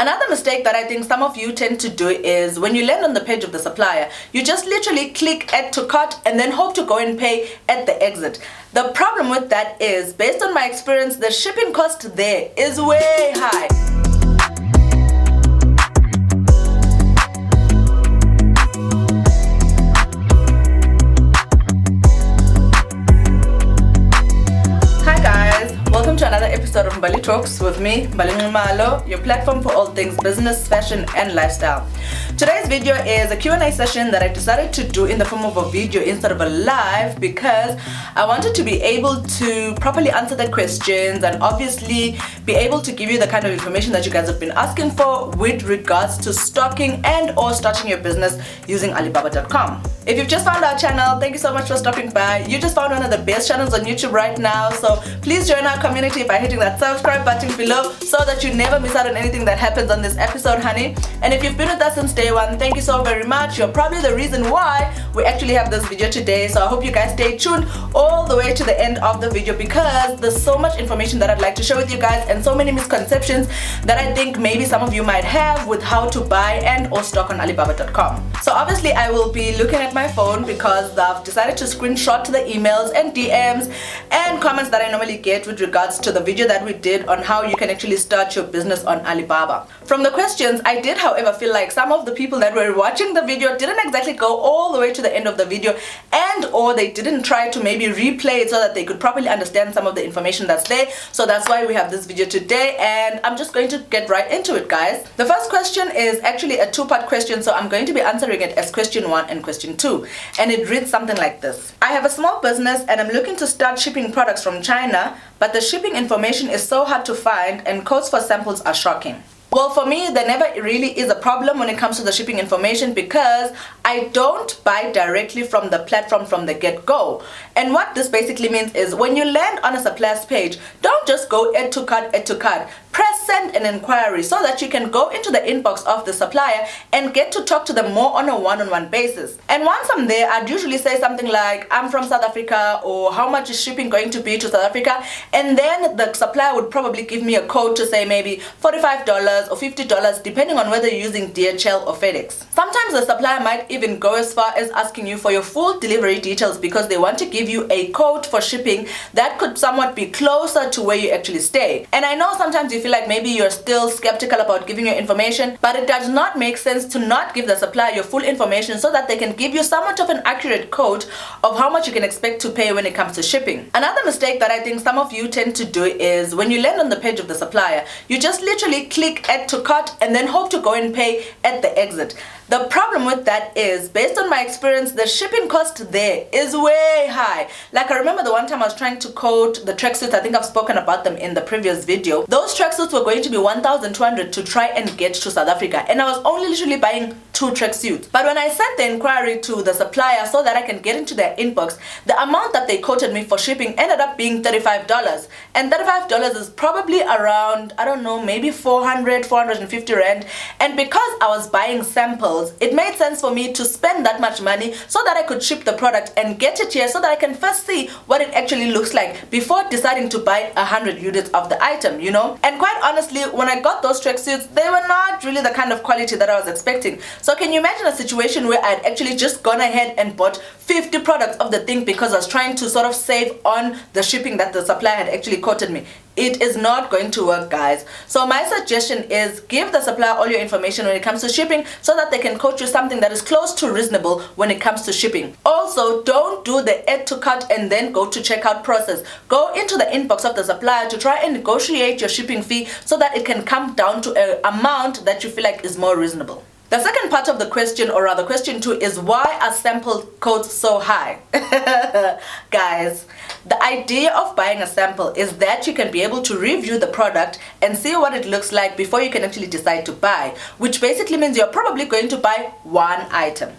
Another mistake that I think some of you tend to do is when you land on the page of the supplier, you just literally click add to cart and then hope to go and pay at the exit. The problem with that is, based on my experience, the shipping cost there is way high. Welcome to another episode of Mbali Talks with me, Mbali, your platform for all things business, fashion and lifestyle. Today's video is a Q&A session that I decided to do in the form of a video instead of a live because I wanted to be able to properly answer the questions and obviously be able to give you the kind of information that you guys have been asking for with regards to stocking and or starting your business using Alibaba.com. If you've just found our channel, thank you so much for stopping by. You just found one of the best channels on YouTube right now, so please join our community by hitting that subscribe button below so that you never miss out on anything that happens on this episode, honey. And if you've been with us since day one, thank you so very much. You're probably the reason why we actually have this video today, so I hope you guys stay tuned all the way to the end of the video because there's so much information that I'd like to share with you guys and so many misconceptions that I think maybe some of you might have with how to buy and or stock on Alibaba.com. So obviously I will be looking at my phone because I've decided to screenshot the emails and DMs and comments that I normally get with regards to the video that we did on how you can actually start your business on Alibaba. From the questions, I did however feel like some of the people that were watching the video didn't exactly go all the way to the end of the video and or they didn't try to maybe replay it so that they could properly understand some of the information that's there. So that's why we have this video today and I'm just going to get right into it, guys. The first question is actually a two-part question, so I'm going to be answering it as question 1 and question 2, and it reads something like this. I have a small business and I'm looking to start shipping products from China, but the shipping information is so hard to find and codes for samples are shocking. Well, for me, there never really is a problem when it comes to the shipping information because I don't buy directly from the platform from the get-go. And what this basically means is when you land on a supplier's page, don't just go add to cart. Press send an inquiry so that you can go into the inbox of the supplier and get to talk to them more on a one-on-one basis. And once I'm there, I'd usually say something like, I'm from South Africa, or how much is shipping going to be to South Africa? And then the supplier would probably give me a code to say maybe $45 or $50 depending on whether you're using DHL or FedEx. Sometimes the supplier might even go as far as asking you for your full delivery details because they want to give you a code for shipping that could somewhat be closer to where you actually stay. And I know sometimes you feel like maybe you're still skeptical about giving your information, but it does not make sense to not give the supplier your full information so that they can give you somewhat of an accurate code of how much you can expect to pay when it comes to shipping. Another mistake that I think some of you tend to do is when you land on the page of the supplier, you just literally click add to cart and then hope to go and pay at the exit. The problem with that is, based on my experience, the shipping cost there is way high. Like I remember the one time I was trying to code the tracksuits, I think I've spoken about them in the previous video. Those tracksuits were going to be 1,200 to try and get to South Africa and I was only literally buying 2 tracksuits. But when I sent the inquiry to the supplier so that I can get into their inbox, the amount that they quoted me for shipping ended up being $35. And $35 is probably around, I don't know, maybe 450 rand. And because I was buying samples, it made sense for me to spend that much money so that I could ship the product and get it here so that I can first see what it actually looks like before deciding to buy 100 units of the item, you know. And quite honestly, when I got those tracksuits, they were not really the kind of quality that I was expecting. So can you imagine a situation where I'd actually just gone ahead and bought 50 products of the thing because I was trying to sort of save on the shipping that the supplier had actually quoted me? It is not going to work, guys. So my suggestion is give the supplier all your information when it comes to shipping so that they can quote you something that is close to reasonable when it comes to shipping. Also, don't do the add to cart and then go to checkout process. Go into the inbox of the supplier to try and negotiate your shipping fee so that it can come down to an amount that you feel like is more reasonable. The second part of the question, or rather question 2, is why are sample codes so high? Guys, the idea of buying a sample is that you can be able to review the product and see what it looks like before you can actually decide to buy, which basically means you're probably going to buy one item.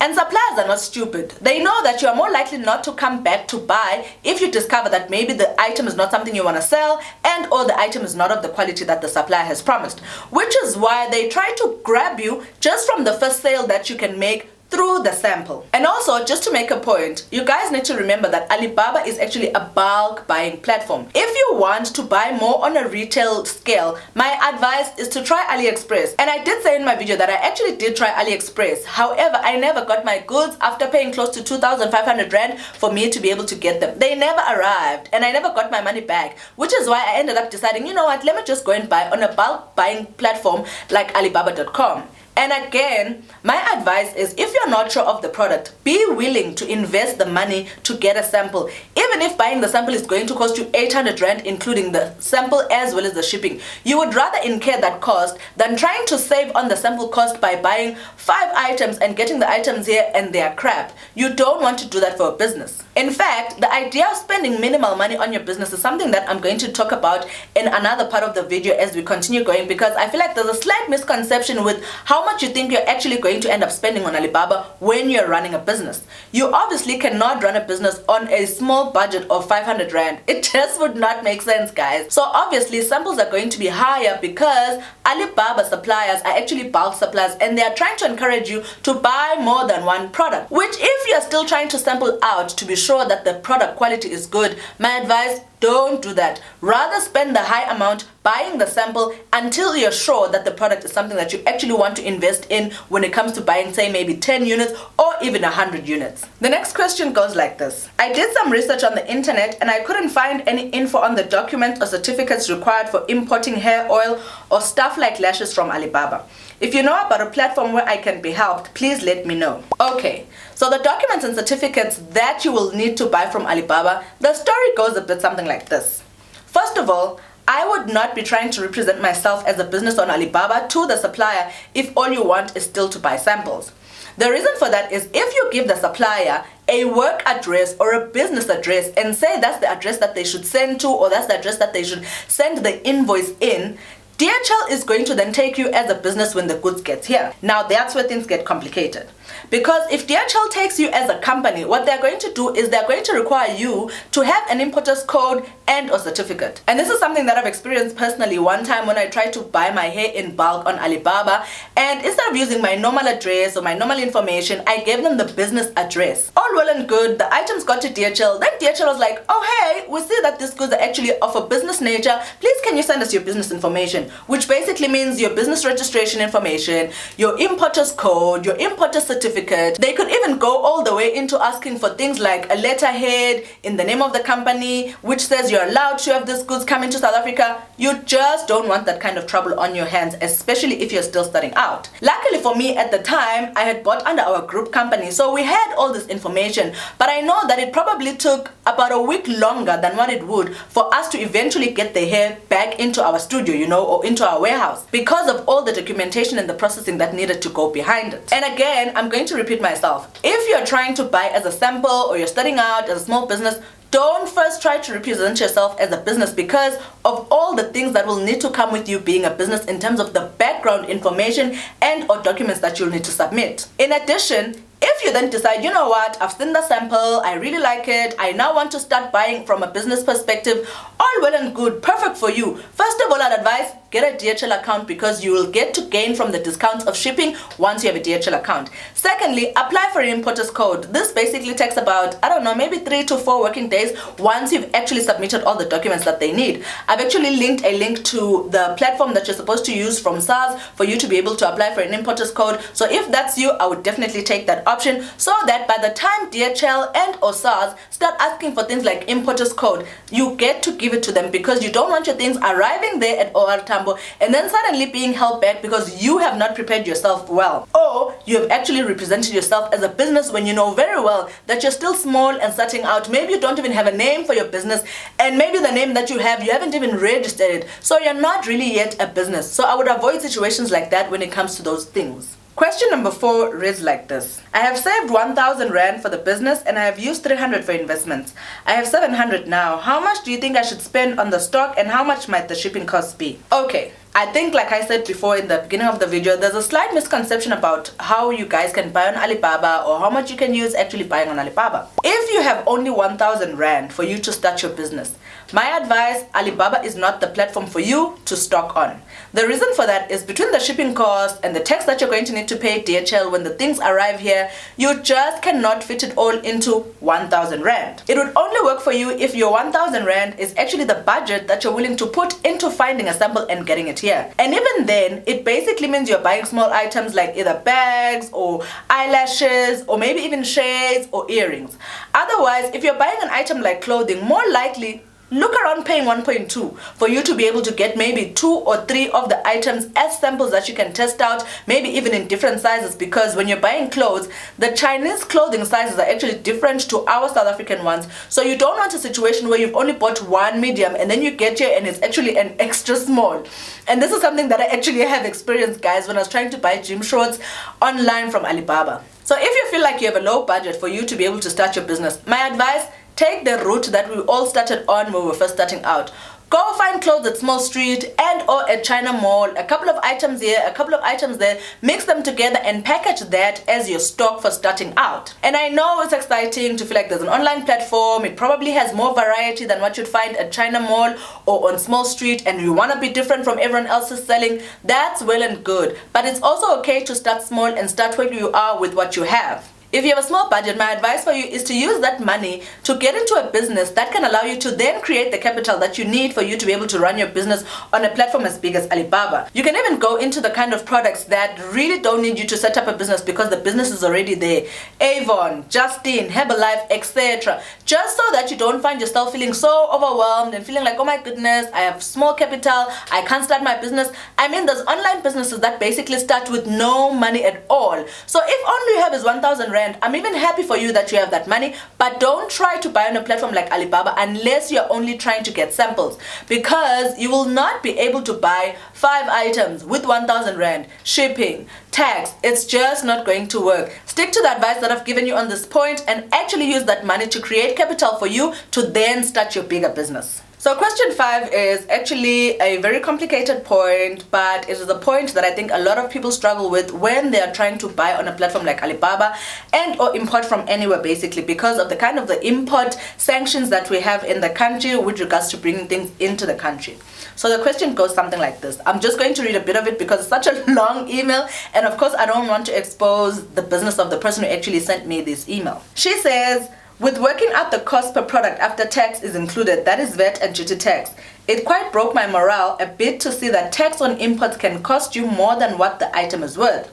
And suppliers are not stupid. They know that you are more likely not to come back to buy if you discover that maybe the item is not something you want to sell and or the item is not of the quality that the supplier has promised, which is why they try to grab you just from the first sale that you can make through the sample. And also, just to make a point, you guys need to remember that Alibaba is actually a bulk buying platform. If you want to buy more on a retail scale, my advice is to try AliExpress. And I did say in my video that I actually did try AliExpress. However, I never got my goods after paying close to 2,500 Rand for me to be able to get them. They never arrived and I never got my money back, which is why I ended up deciding, you know what, let me just go and buy on a bulk buying platform like Alibaba.com. And again, my advice is if you're not sure of the product, be willing to invest the money to get a sample. Even if buying the sample is going to cost you 800 Rand, including the sample as well as the shipping, you would rather incur that cost than trying to save on the sample cost by buying 5 items and getting the items here and they are crap. You don't want to do that for a business. In fact, the idea of spending minimal money on your business is something that I'm going to talk about in another part of the video as we continue going, because I feel like there's a slight misconception with how much you think you're actually going to end up spending on Alibaba when you're running a business. You obviously cannot run a business on a small budget of 500 Rand. It just would not make sense, guys. So obviously samples are going to be higher because Alibaba suppliers are actually bulk suppliers and they are trying to encourage you to buy more than one product, which if you're still trying to sample out to be sure that the product quality is good, my advice, don't do that. Rather spend the high amount buying the sample until you're sure that the product is something that you actually want to invest in when it comes to buying, say, maybe 10 units or even 100 units. The next question goes like this. I did some research on the internet and I couldn't find any info on the documents or certificates required for importing hair oil or stuff like lashes from Alibaba. If you know about a platform where I can be helped, please let me know. Okay, so the documents and certificates that you will need to buy from Alibaba, the story goes a bit something like this. First of all, I would not be trying to represent myself as a business on Alibaba to the supplier if all you want is still to buy samples. The reason for that is if you give the supplier a work address or a business address and say that's the address that they should send to or that's the address that they should send the invoice in, DHL is going to then take you as a business when the goods get here. Now that's where things get complicated. Because if DHL takes you as a company, what they're going to do is they're going to require you to have an importer's code and a certificate. And this is something that I've experienced personally one time when I tried to buy my hair in bulk on Alibaba, and instead of using my normal address or my normal information, I gave them the business address. All well and good, the items got to DHL, then DHL was like, oh hey, we see that these goods are actually of a business nature, please can you send us your business information, which basically means your business registration information, your importer's code, your importer's certificate. They could even go all the way into asking for things like a letterhead in the name of the company which says you're allowed to have these goods come into South Africa. You just don't want that kind of trouble on your hands, especially if you're still starting out. Luckily for me at the time, I had bought under our group company, so we had all this information, but I know that it probably took about a week longer than what it would for us to eventually get the hair back into our studio, you know, or into our warehouse, because of all the documentation and the processing that needed to go behind it. And again, I'm going to repeat myself. If you're trying to buy as a sample or you're starting out as a small business, don't first try to represent yourself as a business because of all the things that will need to come with you being a business in terms of the background information and or documents that you'll need to submit. In addition, if you then decide, you know what, I've seen the sample, I really like it, I now want to start buying from a business perspective, all well and good, perfect for you. First of all, I'd advise, get a DHL account because you will get to gain from the discounts of shipping once you have a DHL account. Secondly, apply for an importer's code. This basically takes about, I don't know, maybe 3 to 4 working days once you've actually submitted all the documents that they need. I've actually linked a link to the platform that you're supposed to use from SARS for you to be able to apply for an importer's code. So if that's you, I would definitely take that option so that by the time DHL and or SARS start asking for things like importer's code, you get to give it to them because you don't want your things arriving there at OR Tambo and then suddenly being held back because you have not prepared yourself well, or you have actually represented yourself as a business when you know very well that you're still small and starting out. Maybe you don't even have a name for your business, and maybe the name that you have, you haven't even registered it, so you're not really yet a business. So I would avoid situations like that when it comes to those things. Question number 4 reads like this. I have saved 1,000 Rand for the business and I have used 300 for investments. I have 700 now. How much do you think I should spend on the stock and how much might the shipping costs be? Okay, I think like I said before in the beginning of the video, there's a slight misconception about how you guys can buy on Alibaba or how much you can use actually buying on Alibaba. If you have only 1,000 Rand for you to start your business, my advice, Alibaba is not the platform for you to stock on. The reason for that is between the shipping cost and the tax that you're going to need to pay DHL when the things arrive here, you just cannot fit it all into 1,000 Rand. It would only work for you if your 1,000 Rand is actually the budget that you're willing to put into finding a sample and getting it here. And even then, it basically means you're buying small items like either bags or eyelashes or maybe even shades or earrings. Otherwise, if you're buying an item like clothing, more likely look around paying 1.2 for you to be able to get maybe 2 or 3 of the items as samples that you can test out, maybe even in different sizes, because when you're buying clothes, the Chinese clothing sizes are actually different to our South African ones. So you don't want a situation where you've only bought one medium and then you get here and it's actually an extra small. And this is something that I actually have experienced, guys, when I was trying to buy gym shorts online from Alibaba. So if you feel like you have a low budget for you to be able to start your business, my advice: take the route that we all started on when we were first starting out. Go find clothes at Small Street and or at China Mall, a couple of items here, a couple of items there, mix them together and package that as your stock for starting out. And I know it's exciting to feel like there's an online platform, it probably has more variety than what you'd find at China Mall or on Small Street, and you want to be different from everyone else's selling. That's well and good, but it's also okay to start small and start where you are with what you have. If you have a small budget, my advice for you is to use that money to get into a business that can allow you to then create the capital that you need for you to be able to run your business on a platform as big as Alibaba. You can even go into the kind of products that really don't need you to set up a business because the business is already there. Avon, Justine, Herbalife, etc. Just so that you don't find yourself feeling so overwhelmed and feeling like, oh my goodness, I have small capital, I can't start my business. I mean, there's online businesses that basically start with no money at all. So if all you have is 1,000 Rand, I'm even happy for you that you have that money, but don't try to buy on a platform like Alibaba unless you're only trying to get samples, because you will not be able to buy 5 items with 1,000 Rand, shipping, tax. It's just not going to work. Stick to the advice that I've given you on this point and actually use that money to create capital for you to then start your bigger business. So question 5 is actually a very complicated point, but it is a point that I think a lot of people struggle with when they are trying to buy on a platform like Alibaba and or import from anywhere, basically because of the kind of the import sanctions that we have in the country with regards to bringing things into the country. So the question goes something like this. I'm just going to read a bit of it because it's such a long email, and of course I don't want to expose the business of the person who actually sent me this email. She says, with working out the cost per product after tax is included, that is VAT and duty tax, it quite broke my morale a bit to see that tax on imports can cost you more than what the item is worth.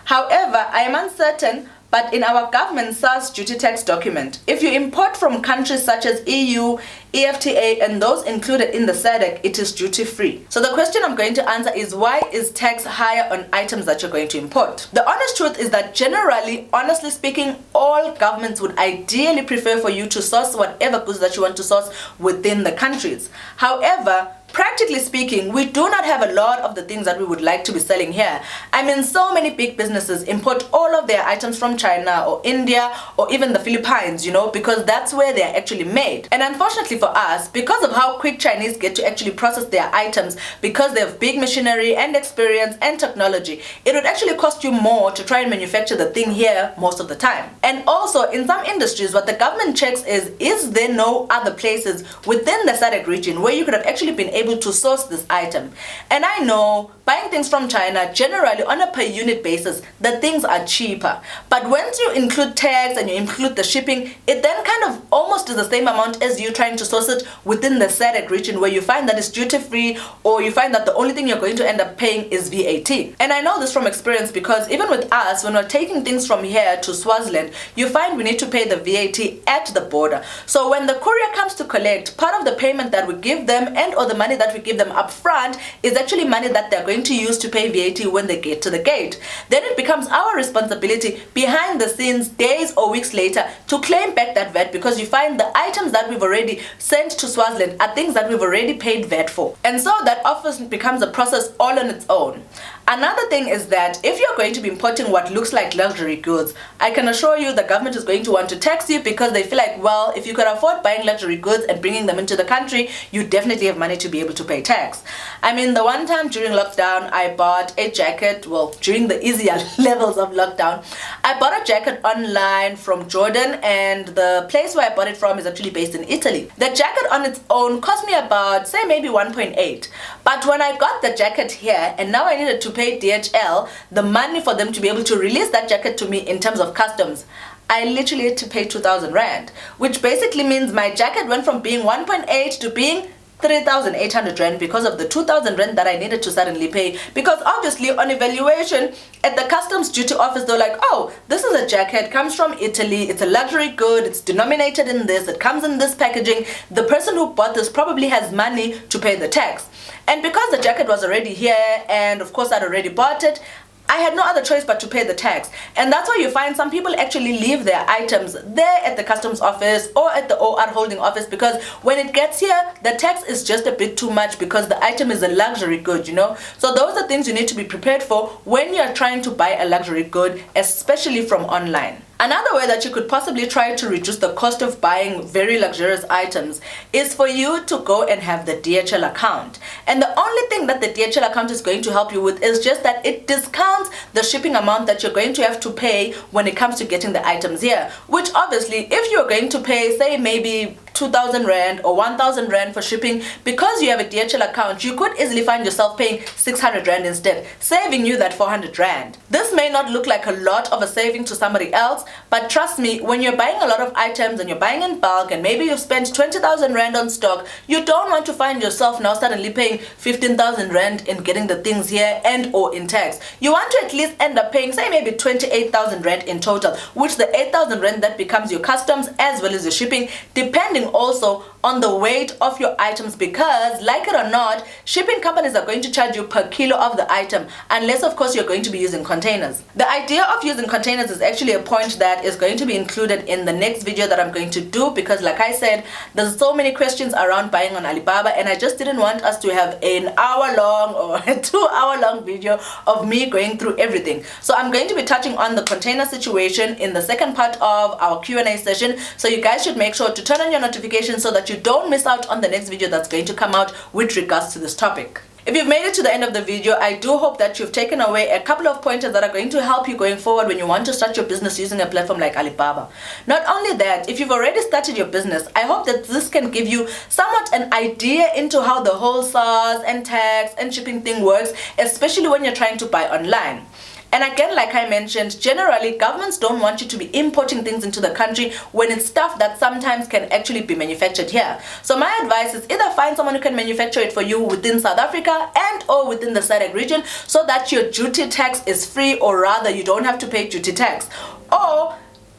However, I am uncertain, but in our government SARS duty tax document, if you import from countries such as EU, EFTA and those included in the SADC, it is duty free. So the question I'm going to answer is, why is tax higher on items that you're going to import? The honest truth is that generally, honestly speaking, all governments would ideally prefer for you to source whatever goods that you want to source within the countries. However, practically speaking, we do not have a lot of the things that we would like to be selling here. I mean, so many big businesses import all of their items from China or India or even the Philippines, you know, because that's where they're actually made. And unfortunately for us, because of how quick Chinese get to actually process their items, because they have big machinery and experience and technology, it would actually cost you more to try and manufacture the thing here most of the time. And also, in some industries, what the government checks is there no other places within the SADC region where you could have actually been able to source this item? And I know buying things from China, generally on a per unit basis, the things are cheaper. But once you include tax and you include the shipping, it then kind of almost is the same amount as you trying to source it within the SADC region, where you find that it's duty free, or you find that the only thing you're going to end up paying is VAT. And I know this from experience because even with us, when we're taking things from here to Swaziland, you find we need to pay the VAT at the border. So when the courier comes to collect, part of the payment that we give them and or the money that we give them up front is actually money that they're going to use to pay VAT when they get to the gate. Then it becomes our responsibility behind the scenes, days or weeks later, to claim back that VAT, because you find the items that we've already sent to Swaziland are things that we've already paid VAT for. And so that often becomes a process all on its own. Another thing is that if you're going to be importing what looks like luxury goods, I can assure you the government is going to want to tax you, because they feel like, well, if you could afford buying luxury goods and bringing them into the country, you definitely have money to be be able to pay tax. I mean, the one time during lockdown, I bought a jacket, well, during the easier levels of lockdown, I bought a jacket online from Jordan, and the place where I bought it from is actually based in Italy. The jacket on its own cost me about, say, maybe 1.8. But when I got the jacket here, and now I needed to pay DHL the money for them to be able to release that jacket to me in terms of customs, I literally had to pay 2,000 Rand, which basically means my jacket went from being 1.8 to being 3,800 Rand because of the 2,000 Rand that I needed to suddenly pay. Because obviously on evaluation at the customs duty office, they're like, oh, this is a jacket, comes from Italy, it's a luxury good, it's denominated in this, it comes in this packaging. The person who bought this probably has money to pay the tax. And because the jacket was already here, and of course I'd already bought it, I had no other choice but to pay the tax. And that's why you find some people actually leave their items there at the customs office or at the OR holding office, because when it gets here, the tax is just a bit too much because the item is a luxury good, you know. So those are things you need to be prepared for when you're trying to buy a luxury good, especially from online. Another way that you could possibly try to reduce the cost of buying very luxurious items is for you to go and have the DHL account. And the only thing that the DHL account is going to help you with is just that it discounts the shipping amount that you're going to have to pay when it comes to getting the items here. Which obviously, if you're going to pay, say, maybe 2,000 Rand or 1,000 Rand for shipping, because you have a DHL account, you could easily find yourself paying 600 Rand instead, saving you that 400 Rand. This may not look like a lot of a saving to somebody else, but trust me, when you're buying a lot of items and you're buying in bulk and maybe you've spent 20,000 Rand on stock, you don't want to find yourself now suddenly paying 15,000 Rand in getting the things here and or in tax. You want to at least end up paying, say, maybe 28,000 Rand in total, which the 8,000 Rand that becomes your customs as well as your shipping, depending also on the weight of your items, because like it or not, shipping companies are going to charge you per kilo of the item, unless of course you're going to be using containers. The idea of using containers is actually a point that is going to be included in the next video that I'm going to do, because like I said, there's so many questions around buying on Alibaba, and I just didn't want us to have an hour-long or a 2-hour-long video of me going through everything. So I'm going to be touching on the container situation in the second part of our Q&A session, so you guys should make sure to turn on your notifications so that you don't miss out on the next video that's going to come out with regards to this topic. If you've made it to the end of the video, I do hope that you've taken away a couple of pointers that are going to help you going forward when you want to start your business using a platform like Alibaba. Not only that, if you've already started your business, I hope that this can give you somewhat an idea into how the whole SARS and tax and shipping thing works, especially when you're trying to buy online. And again, like I mentioned, generally governments don't want you to be importing things into the country when it's stuff that sometimes can actually be manufactured here. So my advice is either find someone who can manufacture it for you within South Africa and or within the SADC region, so that your duty tax is free, or rather you don't have to pay duty tax. Or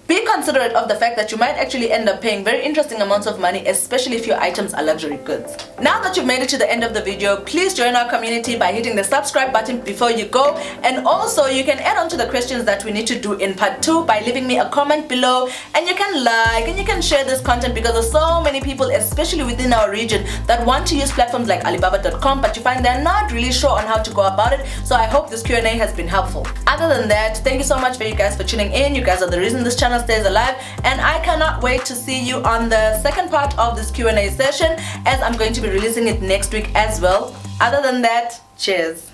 be considerate of the fact that you might actually end up paying very interesting amounts of money, especially if your items are luxury goods. Now that you've made it to the end of the video, please join our community by hitting the subscribe button before you go. And also you can add on to the questions that we need to do in part 2 by leaving me a comment below, and you can like and you can share this content, because there's so many people, especially within our region, that want to use platforms like Alibaba.com, but you find they're not really sure on how to go about it. So I hope this Q&A has been helpful. Other than that, thank you so much for you guys for tuning in. You guys are the reason this channel stays alive, and I cannot wait to see you on the second part of this Q&A session, as I'm going to be releasing it next week as well. Other than that, cheers.